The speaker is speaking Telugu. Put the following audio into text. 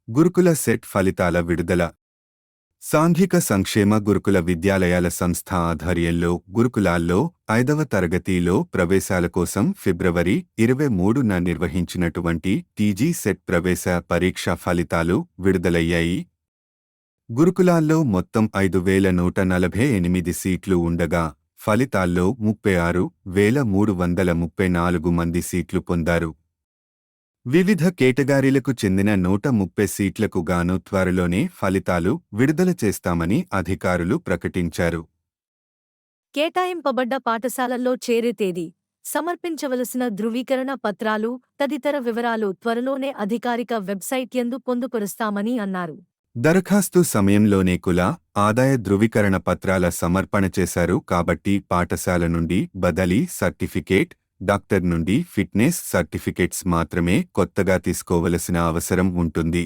గురుకుల సెట్ ఫలితాల విడుదల. సాంఘిక సంక్షేమ గురుకుల విద్యాలయాల సంస్థ ఆధ్వర్యంలో గురుకులాల్లో 5వ తరగతిలో ప్రవేశాల కోసం ఫిబ్రవరి 23న నిర్వహించినటువంటి టీజీ సెట్ ప్రవేశ పరీక్ష ఫలితాలు విడుదలయ్యాయి. గురుకులాల్లో మొత్తం 5,148 సీట్లు ఉండగా ఫలితాల్లో 36,334 మంది సీట్లు పొందారు. వివిధ కేటగిరీలకు చెందిన 130 సీట్లకు గాను త్వరలోనే ఫలితాలు విడుదల చేస్తామని అధికారులు ప్రకటించారు. కేటాయింపబడ్డ పాఠశాలల్లో చేరే తేదీ, సమర్పించవలసిన ధృవీకరణ పత్రాలు తదితర వివరాలు త్వరలోనే అధికారిక వెబ్సైట్ యందు పొందుపరుస్తామని అన్నారు. దరఖాస్తు సమయంలోనే కుల, ఆదాయ ధృవీకరణ పత్రాల సమర్పణ చేశారు కాబట్టి పాఠశాల నుండి బదిలీ సర్టిఫికేట్, డాక్టర్ నుండి ఫిట్నెస్ సర్టిఫికేట్స్ మాత్రమే కొత్తగా తీసుకోవలసిన అవసరం ఉంటుంది.